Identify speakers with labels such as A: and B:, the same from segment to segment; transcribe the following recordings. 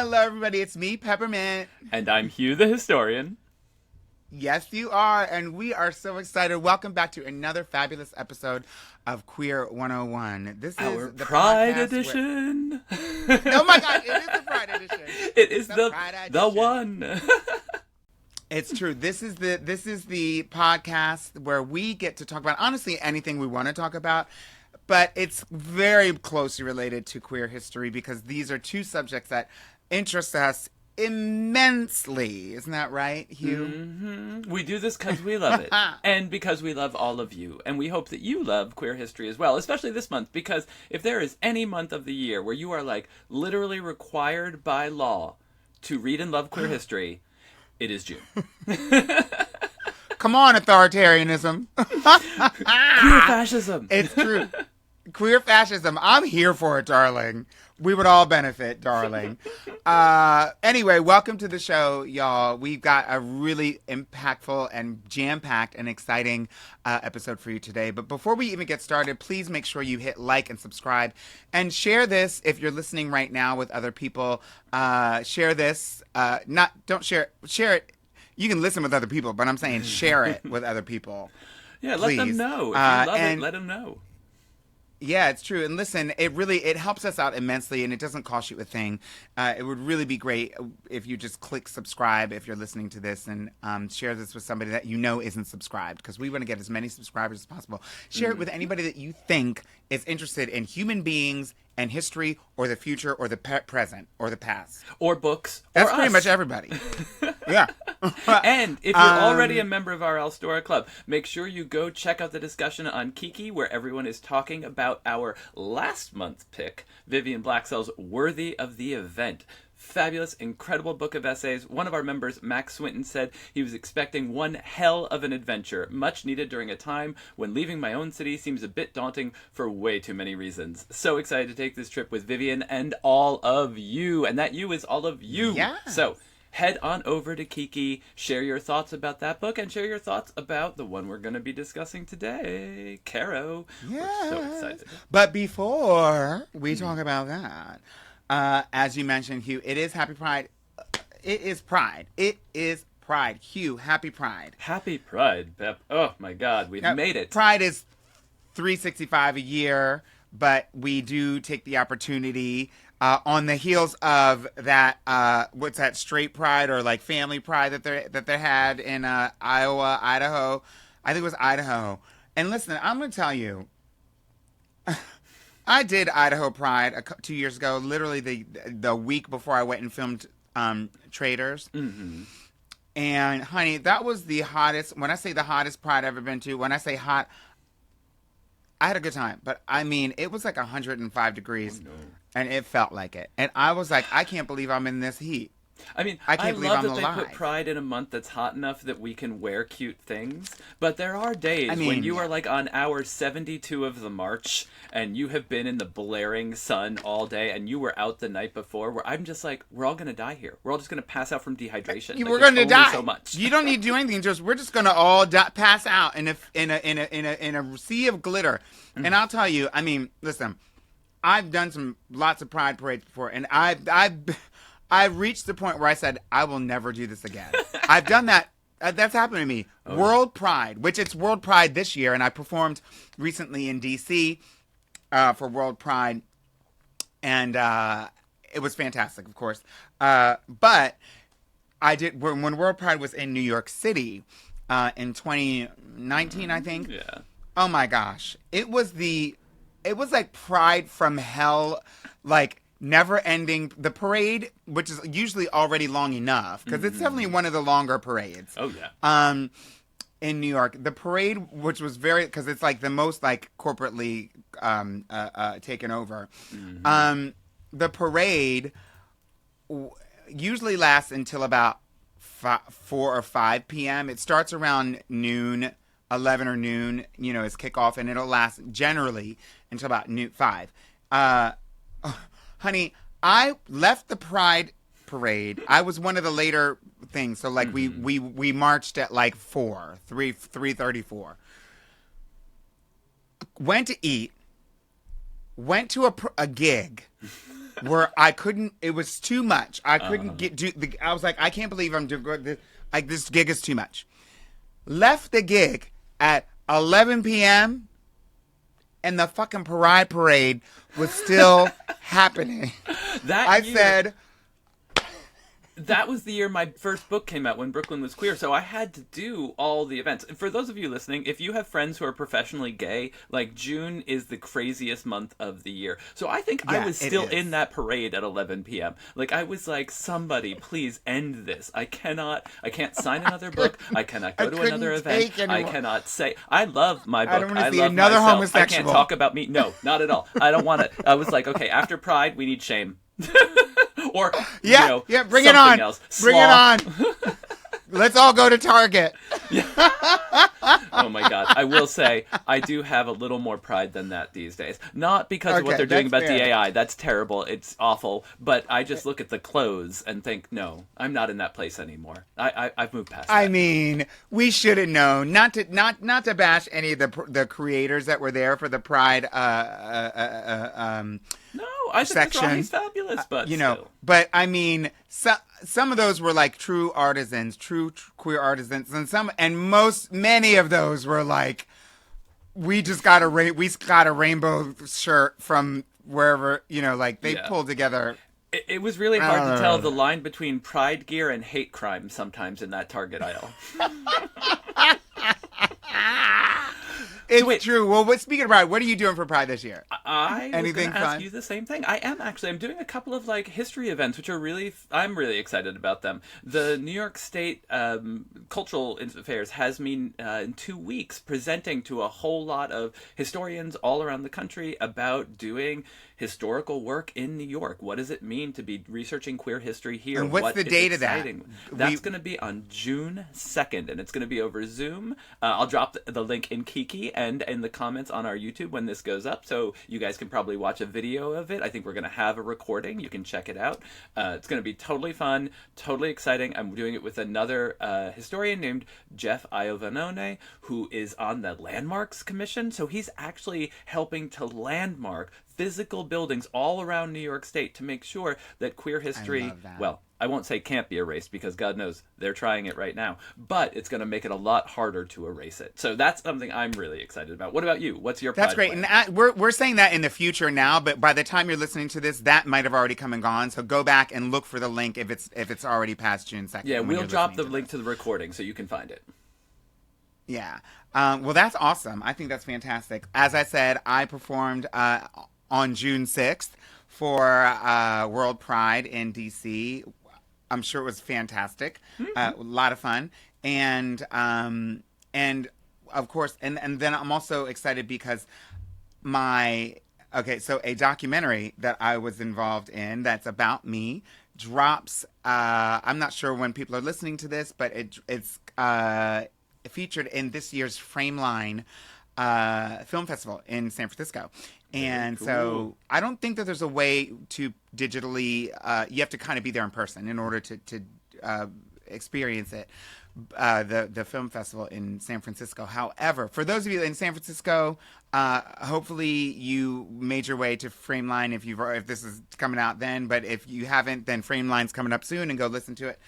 A: Hello, everybody. It's me, Peppermint.
B: And I'm Hugh the historian.
A: Yes, you are. And we are so excited. Welcome back to another fabulous episode of Queer 101. This
B: Our
A: is the
B: Pride
A: podcast
B: edition.
A: Oh my God, it is the Pride edition.
B: It is
A: Pride
B: the
A: edition.
B: one.
A: It's true. This is the podcast where we get to talk about honestly anything we want to talk about. But it's very closely related to queer history because these are two subjects that interest us immensely. Isn't that right, Hugh?
B: Mm-hmm. We do this because we love it. And because we love all of you. And we hope that you love queer history as well, especially this month. Because if there is any month of the year where you are like literally required by law to read and love queer history, it is June.
A: Come on, authoritarianism.
B: Queer fascism.
A: It's true. Queer fascism. I'm here for it, darling. We would all benefit, darling. Anyway, welcome to the show, y'all. We've got a really impactful and jam-packed and exciting episode for you today. But before we even get started, please make sure you hit like and subscribe and share this if you're listening right now with other people. Share this. Don't share it. You can listen with other people, but I'm saying share it with other people.
B: Yeah,
A: please.
B: Let them know. If you love it, let them know.
A: Yeah, it's true. And listen, it helps us out immensely, and it doesn't cost you a thing. It would really be great if you just click subscribe if you're listening to this and share this with somebody that you know isn't subscribed, because we want to get as many subscribers as possible. Share it with anybody that you think is interested in human beings and history or the future or the present or the past.
B: Or books.
A: That's
B: or
A: pretty
B: us.
A: much everybody. Yeah.
B: And if you're already a member of our Elstora Club, make sure you go check out the discussion on Kiki, where everyone is talking about our last month's pick, Vivian Blaxell's Worthy of the Event. Fabulous, incredible book of essays. One of our members, Max Swinton, said he was expecting one hell of an adventure, much needed during a time when leaving my own city seems a bit daunting for way too many reasons. So excited to take this trip with Vivian and all of you. And that you is all of you.
A: Yeah.
B: So head on over to Kiki, share your thoughts about that book, and share your thoughts about the one we're going to be discussing today, Caro.
A: Yes.
B: We're so excited.
A: But before we talk about that, as you mentioned, Hugh, it is Happy Pride. It is Pride. It is Pride. Hugh, Happy Pride.
B: Happy Pride, Pep. Oh, my God. We've made it.
A: Pride is 365 a year, but we do take the opportunity on the heels of that, what's that, straight pride or like family pride that they had in Iowa, Idaho. I think it was Idaho. And listen, I'm going to tell you, I did Idaho Pride 2 years ago, literally the week before I went and filmed Traders.
B: Mm-hmm.
A: And, honey, that was the hottest, when I say the hottest Pride I've ever been to, when I say hot, I had a good time. But, I mean, it was like 105 degrees, and it felt like it. And I was like, I can't believe I'm in this heat.
B: I mean,
A: I can't believe
B: love
A: I'm
B: that
A: alive.
B: they put Pride in a month that's hot enough that we can wear cute things. But there are days when you are like on hour 72 of the march and you have been in the blaring sun all day and you were out the night before, where I'm just like, we're all going to die here. We're all just going to pass out from dehydration.
A: We're going to die.
B: So much.
A: You don't need to do anything. We're just going to all pass out in a sea of glitter. Mm-hmm. And I'll tell you, I mean, listen, I've done lots of Pride parades before, and I've reached the point where I said, I will never do this again. I've done that. That's happened to me. Oh. World Pride, which it's World Pride this year, and I performed recently in D.C. For World Pride, and it was fantastic, of course. But I did, when World Pride was in New York City in 2019, I think.
B: Yeah.
A: Oh, my gosh. It was like Pride from hell, like, never ending. The parade, which is usually already long enough, because it's definitely one of the longer parades.
B: Oh, yeah.
A: In New York. The parade, which was because it's like the most like corporately taken over. Mm-hmm. The parade usually lasts until about 4 or 5 p.m. It starts around noon, 11 or noon, is kickoff, and it'll last generally until about 5. Honey, I left the Pride parade. I was one of the later things. So like we marched at like 3:34. Went to eat. Went to a gig. where I couldn't. It was too much. I couldn't I was like, I can't believe I'm doing this. Like, this gig is too much. Left the gig at 11 p.m. and the fucking Pride Parade was still happening. Said,
B: that was the year my first book came out, when Brooklyn was queer, so I had to do all the events. And for those of you listening, if you have friends who are professionally gay, like, June is the craziest month of the year. So I think I was still in that parade at 11 p.m. Like, I was like, somebody, please end this. I can't sign another book. I cannot go to another event. I cannot say, I love my book.
A: I don't want to see
B: love
A: another
B: myself.
A: homosexual.
B: I can't talk about me. No, not at all. I don't want to. I was like, okay, after Pride, we need shame. Or,
A: bring it on.
B: Else.
A: Bring it on. Let's all go to Target.
B: Oh my God. I will say, I do have a little more pride than that these days. Not because of what they're doing about DAI. That's terrible. It's awful. But I just look at the clothes and think, no, I'm not in that place anymore. I've moved past that.
A: I mean, we should have known. Not to bash any of the creators that were there for the Pride
B: no, I think he's fabulous, but still.
A: But I mean, some of those were like true artisans, true queer artisans, and many of those were like, we got a rainbow shirt from wherever, like they pulled together.
B: It was really hard to tell the line between pride gear and hate crime sometimes in that Target aisle.
A: It's true. Well, speaking of Pride, what are you doing for Pride this year?
B: I was going to ask you the same thing. I am actually. I'm doing a couple of history events, which are I'm really excited about them. The New York State Cultural Affairs has me in 2 weeks presenting to a whole lot of historians all around the country about doing historical work in New York. What does it mean to be researching queer history here?
A: And what's the date of that?
B: That's going to be on June 2nd, and it's going to be over Zoom. I'll drop the link in Kiki and in the comments on our YouTube when this goes up, so you guys can probably watch a video of it. I think we're going to have a recording. You can check it out. It's going to be totally fun, totally exciting. I'm doing it with another historian named Jeff Iovanone, who is on the Landmarks Commission, so he's actually helping to landmark physical buildings all around New York State to make sure that queer history, well, I won't say can't be erased, because God knows they're trying it right now, but it's going to make it a lot harder to erase it. So that's something I'm really excited about. What about you? What's your
A: That's great.
B: plan?
A: And we're saying that in the future now, but by the time you're listening to this, that might have already come and gone. So go back and look for the link if it's already past June 2nd.
B: Yeah, we'll drop the link to the recording so you can find it.
A: Yeah. Well, that's awesome. I think that's fantastic. As I said, I performed on June 6th for World Pride in D.C. I'm sure it was fantastic. A lot of fun. And of course, and then I'm also excited because so a documentary that I was involved in that's about me drops, I'm not sure when people are listening to this, but it's featured in this year's Frameline Film Festival in San Francisco. And
B: cool.
A: So I don't think that there's a way to digitally, you have to kind of be there in person in order to experience it, the film festival in San Francisco. However, for those of you in San Francisco, hopefully you made your way to Frameline if this is coming out then. But if you haven't, then Frameline's coming up soon, and go listen to it.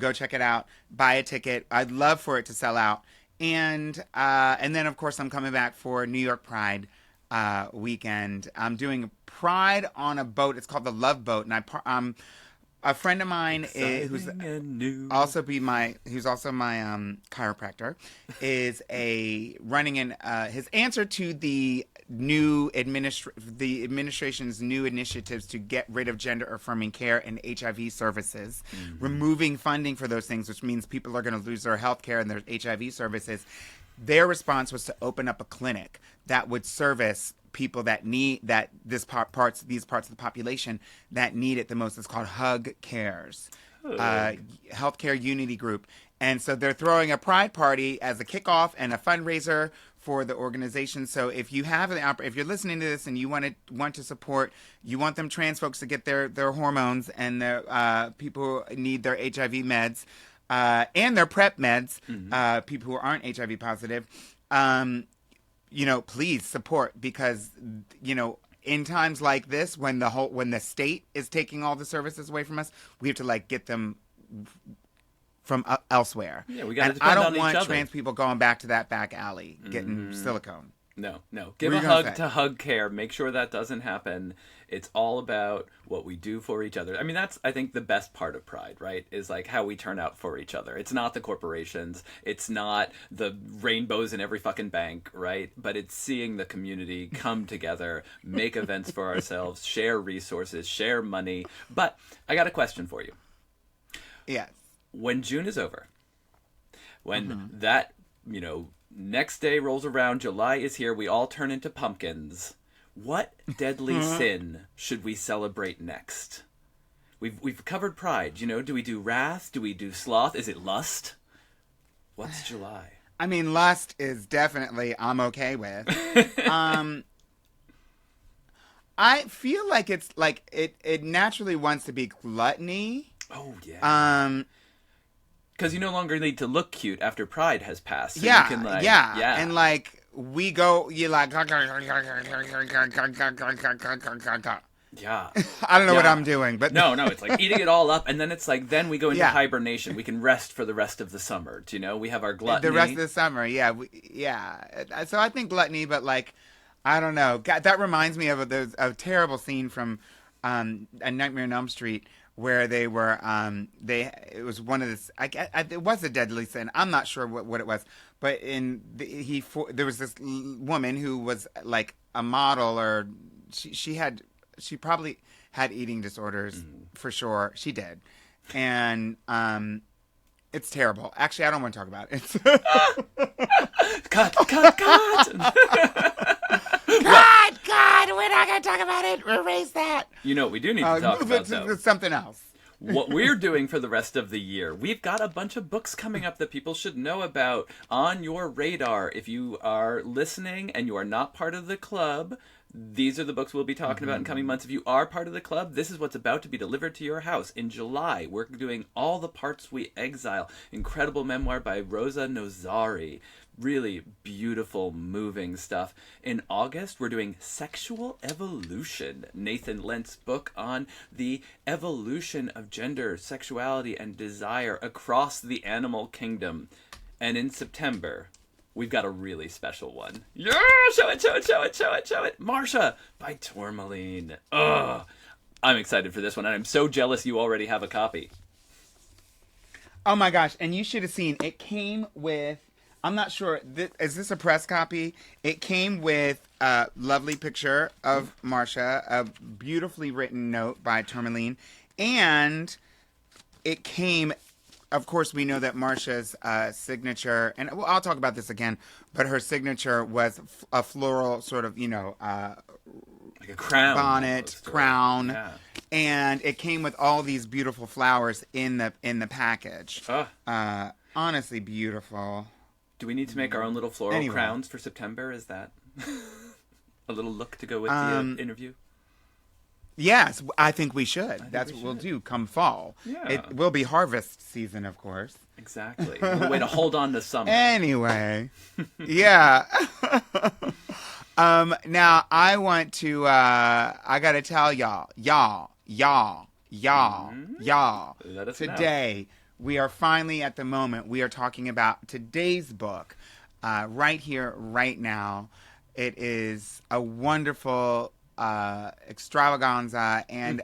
A: Go check it out. Buy a ticket. I'd love for it to sell out. And then, of course, I'm coming back for New York Pride weekend. I'm doing Pride on a boat. It's called the Love Boat, and a friend of mine who's also my chiropractor is running in his answer to the administration's new initiatives to get rid of gender affirming care and HIV services, removing funding for those things, which means people are going to lose their health care and their HIV services. Their response was to open up a clinic that would service people that need these parts of the population that need it the most. It's called Hug Cares, Healthcare Unity Group. And so they're throwing a pride party as a kickoff and a fundraiser for the organization. So if you have if you're listening to this and you want to support, you want them trans folks to get their hormones, and the people who need their HIV meds and their PrEP meds, people who aren't HIV positive, please support, because, in times like this, when the state is taking all the services away from us, we have to like get them from elsewhere.
B: Yeah, we got to
A: And
B: depend
A: I don't
B: on each
A: want
B: other.
A: trans people going back to that back alley getting silicone.
B: No. Give
A: What
B: a
A: are you gonna
B: hug
A: say?
B: to Hug Care. Make sure that doesn't happen. It's all about what we do for each other. I mean, that's, I think, the best part of Pride, right? Is like how we turn out for each other. It's not the corporations. It's not the rainbows in every fucking bank, right? But it's seeing the community come together, make events for ourselves, share resources, share money. But I got a question for you.
A: Yes.
B: When June is over, when that, next day rolls around, July is here, we all turn into pumpkins. What deadly sin should we celebrate next? We've covered Pride. Do we do wrath? Do we do sloth? Is it lust? What's July?
A: I mean, lust is definitely I'm okay with. I feel like it's like it naturally wants to be gluttony.
B: Oh yeah. Because you no longer need to look cute after Pride has passed. So you can,
A: yeah. And like we go, you like. Yeah. I don't know what I'm doing, but
B: no, it's like eating it all up, and then it's like then we go into hibernation. We can rest for the rest of the summer. We have our gluttony.
A: The rest of the summer, yeah. So I think gluttony, but like, I don't know. God, that reminds me of a terrible scene from A Nightmare on Elm Street, where they were it was one of this it was a deadly sin. I'm not sure what it was, but there was this woman who was like a model, or she probably had eating disorders for sure. She did. And it's terrible. Actually, I don't want to talk about it.
B: Cut.
A: God, we're not going to talk about it. Erase that.
B: We do need to talk
A: move
B: about
A: it
B: though.
A: to something else.
B: What we're doing for the rest of the year. We've got a bunch of books coming up that people should know about on your radar. If you are listening and you are not part of the club, these are the books we'll be talking about in coming months. If you are part of the club, this is what's about to be delivered to your house. In July, we're doing All the Parts We Exile, incredible memoir by Rosa Nozari. Really beautiful, moving stuff. In August, we're doing Sexual Evolution, Nathan Lent's book on the evolution of gender, sexuality, and desire across the animal kingdom. And in September, we've got a really special one. Yeah, show it. Marsha by Tourmaline. Ugh. I'm excited for this one, and I'm so jealous you already have a copy.
A: Oh my gosh, and you should have seen, it came with, I'm not sure, is this a press copy? It came with a lovely picture of Marsha, a beautifully written note by Tourmaline, and it came, of course, we know that Marsha's signature, and I'll talk about this again, but her signature was a floral sort of,
B: like a crown.
A: Bonnet, crown.
B: Yeah.
A: And it came with all these beautiful flowers in the package. Honestly beautiful.
B: Do we need to make our own little floral crowns for September? Is that a little look to go with the interview?
A: Yes, I think we should. That's what we'll do come fall.
B: Yeah.
A: It will be harvest season, of course.
B: Exactly. A way to hold on to summer.
A: Anyway. Yeah. Now I want to, I got to tell y'all,
B: Let us
A: today, we are finally at the moment we are talking about today's book, right here, right now. It is a wonderful extravaganza and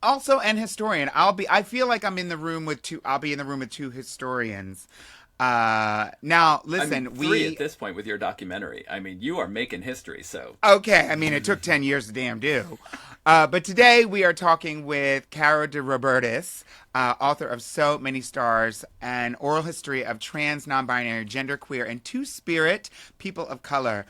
A: also an historian. I feel like I'll be in the room with two historians. Now listen,
B: three at this point with your documentary. I mean, you are making history, so.
A: Okay, I mean, it took 10 years to damn do. But today we are talking with Caro de Robertis, author of So Many Stars, an oral history of trans, non-binary, genderqueer, and two-spirit people of color,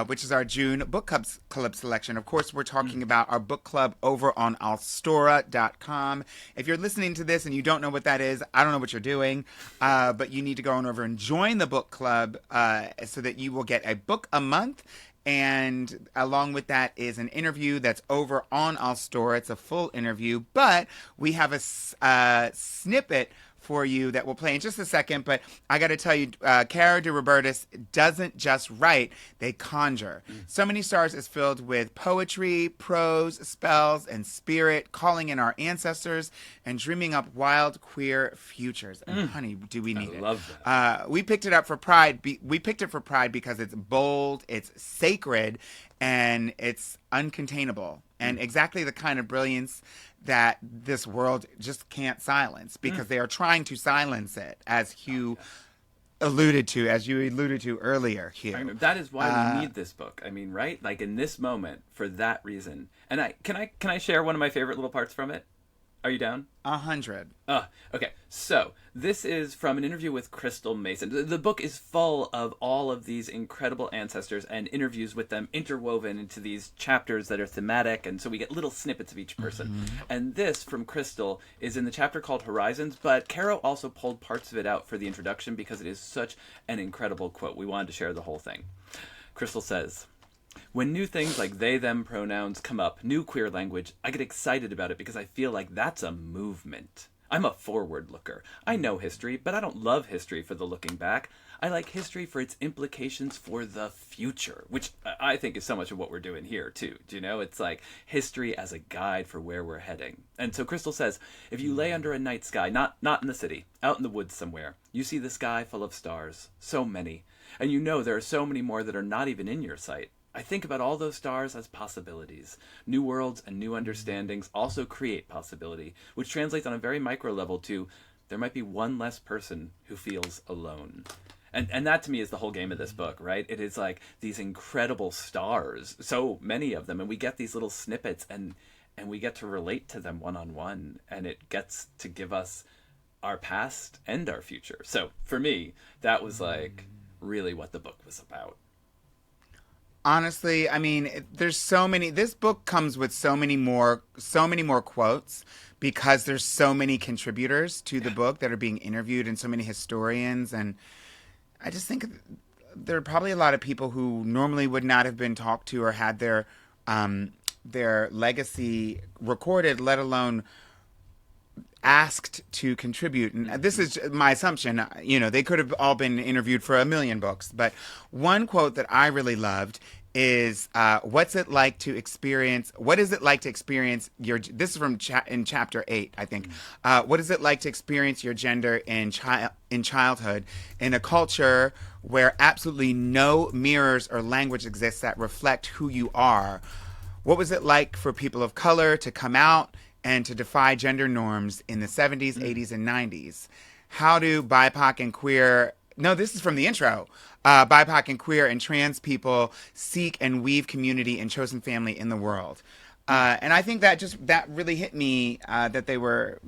A: which is our June book club selection. Of course, we're talking about our book club over on alstora.com. If you're listening to this and you don't know what that is, I don't know what you're doing, but you need to go on over and join the book club so that you will get a book a month. And along with that is an interview that's over on Alstora. It's a full interview, but we have a snippet for you that we'll play in just a second. But I got to tell you, Caro de Robertis doesn't just write, they conjure. So Many Stars is filled with poetry, prose, spells, and spirit, calling in our ancestors and dreaming up wild queer futures. And honey, do we need it.
B: I love that.
A: We picked it up for pride. We picked it for pride because it's bold, it's sacred, and it's uncontainable. And exactly the kind of brilliance that this world just can't silence, because they are trying to silence it, as Hugh alluded to, as you alluded to earlier, Hugh.
B: That is why we need this book. I mean, right? Like in this moment, for that reason. And can I share one of my favorite little parts from it? Are you down?
A: 100.
B: Okay. So this is from an interview with Crystal Mason. The book is full of all of these incredible ancestors and interviews with them interwoven into these chapters that are thematic. And so we get little snippets of each person. And this from Crystal is in the chapter called Horizons. But Caro also pulled parts of it out for the introduction because it is such an incredible quote. We wanted to share the whole thing. Crystal says, "When new things like they, them pronouns come up, new queer language, I get excited about it because I feel like that's a movement. I'm a forward looker. I know history, but I don't love history for the looking back. I like history for its implications for the future," which I think is so much of what we're doing here, too. Do you know? It's like history as a guide for where we're heading. And so Crystal says, if you lay under a night sky, not in the city, out in the woods somewhere, you see the sky full of stars, so many, and you know there are so many more that are not even in your sight. I think about all those stars as possibilities. New worlds and new understandings also create possibility, which translates on a very micro level to there might be one less person who feels alone. And that to me is the whole game of this book, right? It is like these incredible stars, so many of them, and we get these little snippets and we get to relate to them one-on-one, and it gets to give us our past and our future. So for me, that was like really what the book was about.
A: Honestly, I mean, there's so many. This book comes with so many more quotes because there's so many contributors to the book that are being interviewed and so many historians. And I just think there are probably a lot of people who normally would not have been talked to or had their legacy recorded, let alone asked to contribute. And this is my assumption. You know, they could have all been interviewed for 1,000,000 books. But one quote that I really loved is, what is it like to experience your, this is from in chapter 8, I think. What is it like to experience your gender in childhood in a culture where absolutely no mirrors or language exists that reflect who you are? What was it like for people of color to come out and to defy gender norms in the 70s, 80s, and 90s? How do BIPOC and queer... No, this is from the intro. BIPOC and queer and trans people seek and weave community and chosen family in the world. And I think that really hit me, that they were,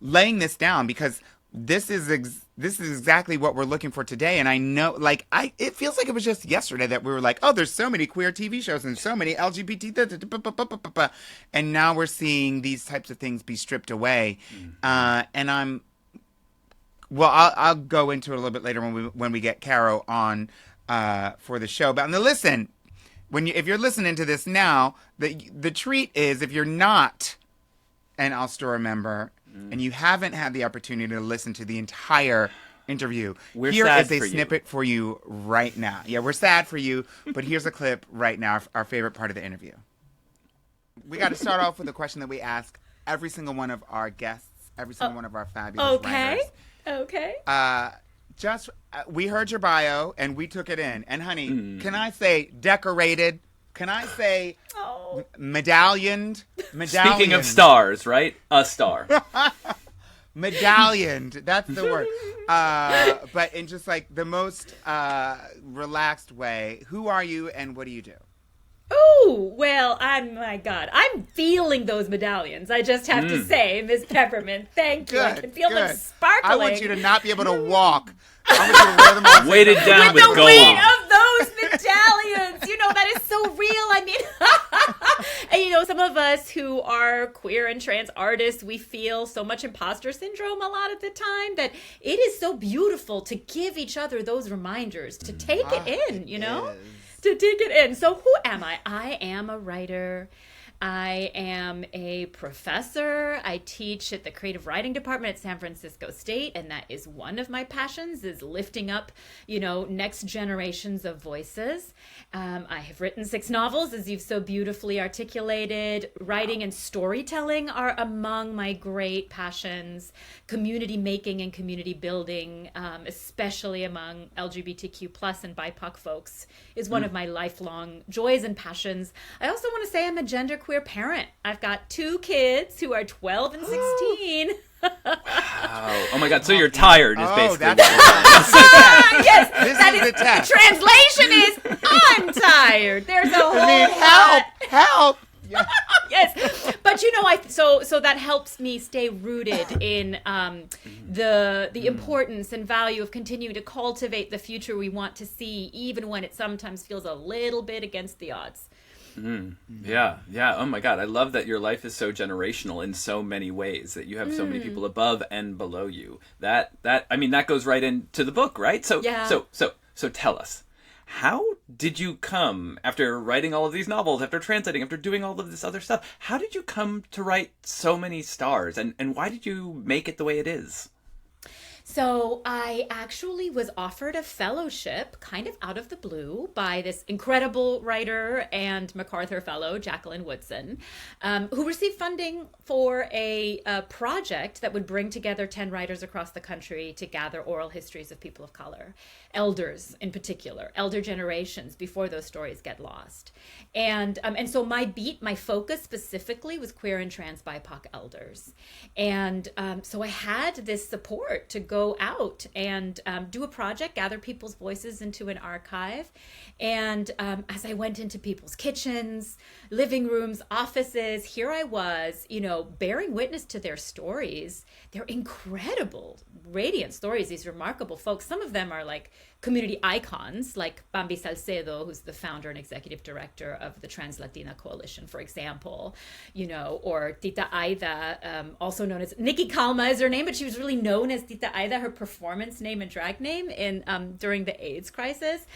A: laying this down, because this is exactly what we're looking for today. And I know, it feels like it was just yesterday that we were like, oh, there's so many queer TV shows and so many LGBT, and now we're seeing these types of things be stripped away. And I'll go into it a little bit later when we get Caro on for the show. But now listen, if you're listening to this now, the treat is, if you're not an All-Star member and you haven't had the opportunity to listen to the entire interview, here is a snippet for you right now. Yeah, we're sad for you, but here's a clip right now, our favorite part of the interview. We got to start off with a question that we ask every single one of our guests, every single one of our fabulous writers.
C: Okay.
A: We heard your bio and we took it in. And honey, can I say decorated? Can I say medallioned?
B: Speaking of stars, right? A star.
A: Medallioned. That's the word. But in just like the most relaxed way. Who are you and what do you do?
C: Oh, well, my God. I'm feeling those medallions. I just have to say, Miss Peppermint, thank you. I can feel them sparkling.
A: I want you to not be able to walk. I want you to wear them all
B: weighted down with gold.
C: The weight of those medallions. That is so real. I mean, and some of us who are queer and trans artists, we feel so much imposter syndrome a lot of the time that it is so beautiful to give each other those reminders, to take it in, to take it in. So who am I? I am a writer. I am a professor. I teach at the creative writing department at San Francisco State, and that is one of my passions, is lifting up, next generations of voices. I have written 6 novels, as you've so beautifully articulated. Writing and storytelling are among my great passions. Community making and community building, especially among LGBTQ plus and BIPOC folks, is one of my lifelong joys and passions. I also want to say I'm a genderqueer parent. I've got 2 kids who are 12 and 16.
B: Wow. Oh my God. So you're tired is basically what
C: yes,
A: This is the test.
C: the translation is I'm tired. There's a whole
A: help. Yeah.
C: Yes, but so that helps me stay rooted in the importance and value of continuing to cultivate the future we want to see, even when it sometimes feels a little bit against the odds.
B: Yeah. Oh my God. I love that your life is so generational in so many ways, that you have so many people above and below you. That goes right into the book, right? So tell us, how did you come, after writing all of these novels, after translating, after doing all of this other stuff, how did you come to write so many stars, and why did you make it the way it is?
C: So I actually was offered a fellowship kind of out of the blue by this incredible writer and MacArthur Fellow, Jacqueline Woodson, who received funding for a project that would bring together 10 writers across the country to gather oral histories of people of color, elders in particular, elder generations, before those stories get lost. And so my focus specifically was queer and trans BIPOC elders. And so I had this support to go out and do a project, gather people's voices into an archive. And as I went into people's kitchens, living rooms, offices, here I was, bearing witness to their stories, their incredible, radiant stories, these remarkable folks. Some of them are like community icons, like Bambi Salcedo, who's the founder and executive director of the Trans Latina Coalition, for example, or Tita Aida, also known as Nikki Calma is her name, but she was really known as Tita Aida, her performance name and drag name during the AIDS crisis,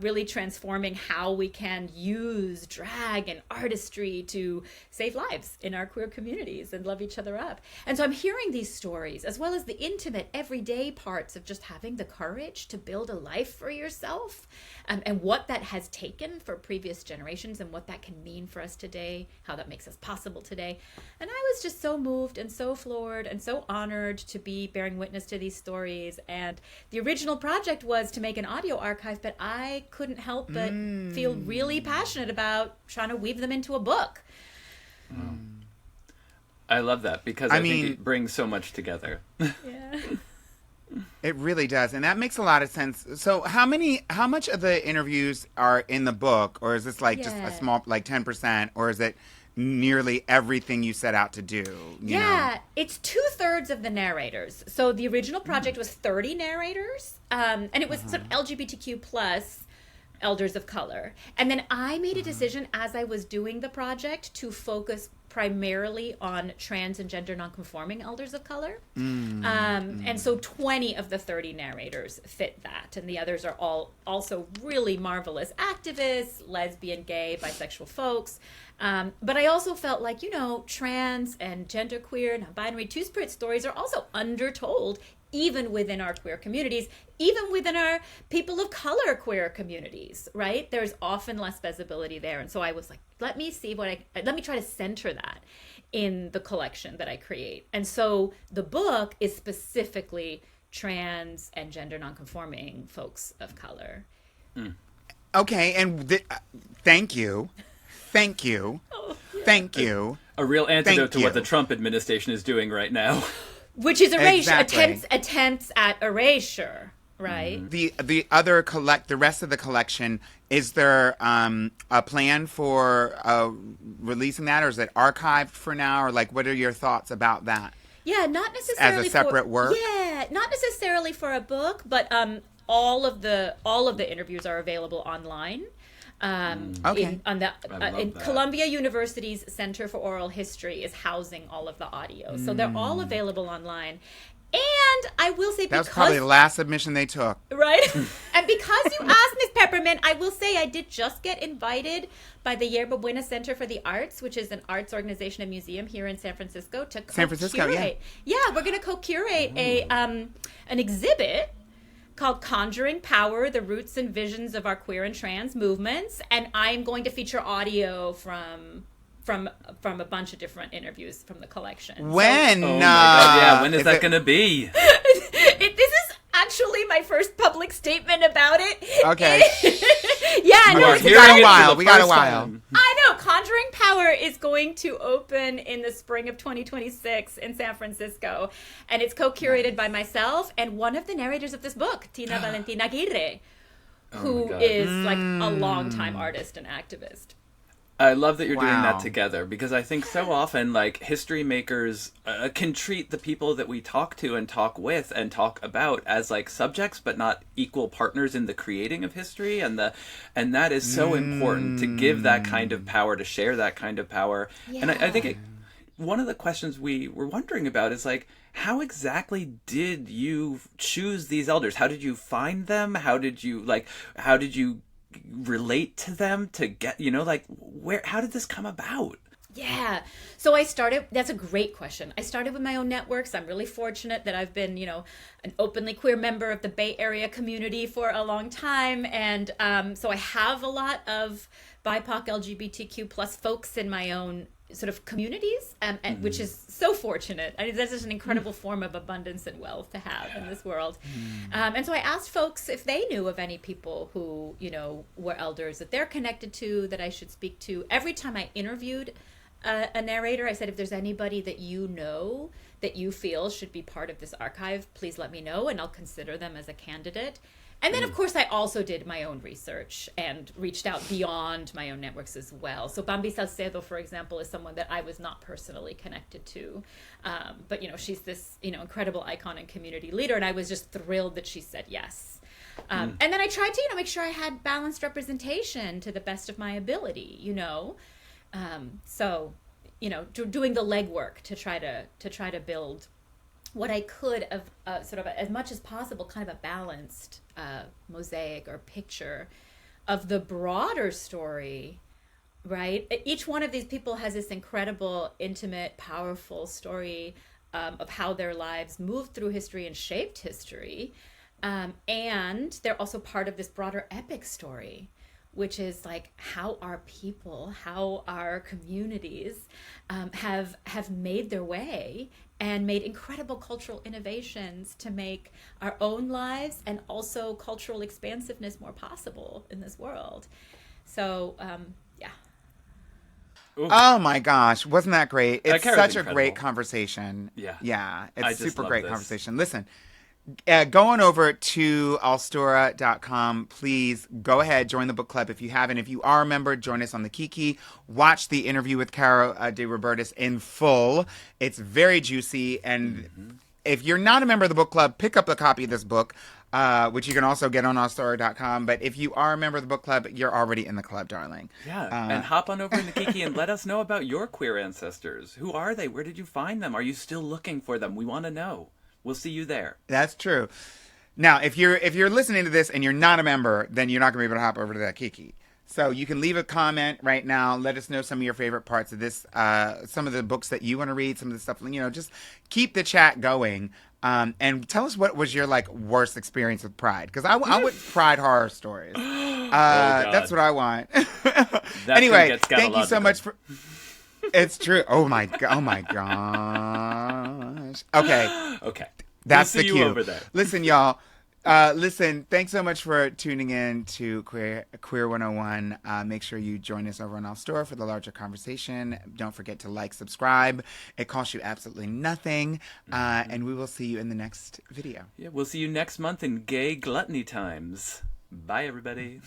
C: really transforming how we can use drag and artistry to save lives in our queer communities and love each other up. And so I'm hearing these stories, as well as the intimate, everyday parts of just having the courage to build a life for yourself, and what that has taken for previous generations and what that can mean for us today, how that makes us possible today. And I was just so moved and so floored and so honored to be bearing witness to these stories. And the original project was to make an audio archive, but I couldn't help but feel really passionate about trying to weave them into a book.
B: I love that, because I think it brings so much together.
C: Yeah.
A: It really does, and that makes a lot of sense. So how much of the interviews are in the book, or is this just a small, 10%, or is it nearly everything you set out to do? You know?
C: It's 2/3 of the narrators. So the original project was 30 narrators, and it was sort of LGBTQ plus elders of color. And then I made a decision as I was doing the project to focus primarily on trans and gender nonconforming elders of color. And so 20 of the 30 narrators fit that. And the others are all also really marvelous activists, lesbian, gay, bisexual folks. But I also felt like, trans and genderqueer, non-binary, two-spirit stories are also undertold even within our queer communities, even within our people of color queer communities, right? There's often less visibility there. And so I was like, let me try to center that in the collection that I create. And so the book is specifically trans and gender nonconforming folks of color.
A: Okay, and thank you. Thank you. Thank you.
B: A real antidote to what the Trump administration is doing right now.
C: Which is erasure,
A: Exactly.
C: attempts at erasure, right?
A: The rest of the collection, is there a plan for releasing that, or is it archived for now, or what are your thoughts about that?
C: Yeah, not necessarily
A: as a separate work.
C: Yeah, not necessarily for a book, but all of the interviews are available online.
A: Okay.
C: In Columbia University's Center for Oral History is housing all of the audio, so they're all available online. And I will say,
A: that was probably the last submission they took.
C: Right? And because you asked, Miss Peppermint, I will say I did just get invited by the Yerba Buena Center for the Arts, which is an arts organization and museum here in San Francisco, to co-curate.
A: San Francisco, yeah.
C: Yeah, we're going to co-curate an exhibit called Conjuring Power, The Roots and Visions of Our Queer and Trans Movements. And I'm going to feature audio from a bunch of different interviews from the collection.
A: When?
B: Oh my God, yeah, when is that going to be?
C: This is actually my first public statement about it.
A: Okay.
C: Yeah,
B: You
C: no,
B: are
C: it's
B: hearing
C: exciting.
B: it for the
A: We got a
B: first
A: while.
B: time.
C: I know. Conjuring Power is going to open in the spring of 2026 in San Francisco. And it's co-curated by myself and one of the narrators of this book, Tina Valentina Aguirre, who
B: God.
C: is like a longtime artist and activist.
B: I love that you're doing
A: Wow.
B: that together, because I think so often, like, history makers can treat the people that we talk to and talk with and talk about as, like, subjects, but not equal partners in the creating of history, and that is so important, to give that kind of power, to share that kind of power.
C: Yeah.
B: And I think one of the questions we were wondering about is, like, how exactly did you choose these elders? How did you find them? How did you relate to them to get, how did this come about?
C: Yeah. So that's a great question. I started with my own networks. I'm really fortunate that I've been, an openly queer member of the Bay Area community for a long time. And so I have a lot of BIPOC LGBTQ plus folks in my own sort of communities, which is so fortunate. I mean, that's just an incredible form of abundance and wealth to have in this world. And so I asked folks if they knew of any people who, were elders that they're connected to, that I should speak to. Every time I interviewed a narrator, I said, if there's anybody that you know that you feel should be part of this archive, please let me know and I'll consider them as a candidate. And then, of course, I also did my own research and reached out beyond my own networks as well. So Bambi Salcedo, for example, is someone that I was not personally connected to. But, she's this, incredible icon and community leader. And I was just thrilled that she said yes. And then I tried to, make sure I had balanced representation to the best of my ability, So, doing the legwork to try to build what I could of sort of as much as possible, kind of a balanced mosaic or picture of the broader story, right? Each one of these people has this incredible, intimate, powerful story of how their lives moved through history and shaped history. And they're also part of this broader epic story, which is like how our people, how our communities have made their way and made incredible cultural innovations to make our own lives and also cultural expansiveness more possible in this world. So, yeah.
B: Ooh.
A: Oh my gosh, wasn't that great? It's
B: Cara's
A: such a
B: incredible.
A: great conversation.
B: Yeah.
A: Yeah,
B: I
A: it's
B: just
A: super
B: love
A: great
B: this.
A: conversation. Listen, going over to alstora.com, please go ahead, join the book club if you haven't. If you are a member, join us on the Kiki. Watch the interview with Caro de Robertis in full. It's very juicy. And if you're not a member of the book club, pick up a copy of this book, which you can also get on alstora.com. But if you are a member of the book club, you're already in the club, darling.
B: Yeah, and hop on over in the Kiki and let us know about your queer ancestors. Who are they? Where did you find them? Are you still looking for them? We want to know. We'll see you there.
A: That's true. Now, if you're listening to this and you're not a member, then you're not going to be able to hop over to that Kiki. So you can leave a comment right now. Let us know some of your favorite parts of this, some of the books that you want to read, some of the stuff, just keep the chat going. And tell us what was your worst experience with Pride, because I want Pride horror stories. That's what I want. Anyway, thank you so much for. It's true. Oh my gosh. Okay.
B: Okay.
A: That's
B: we'll see
A: the cue.
B: you over there.
A: Listen, y'all. Thanks so much for tuning in to Queer 101. Make sure you join us over on Our Store for the larger conversation. Don't forget to subscribe. It costs you absolutely nothing. And we will see you in the next video.
B: Yeah, we'll see you next month in Gay Gluttony Times. Bye, everybody.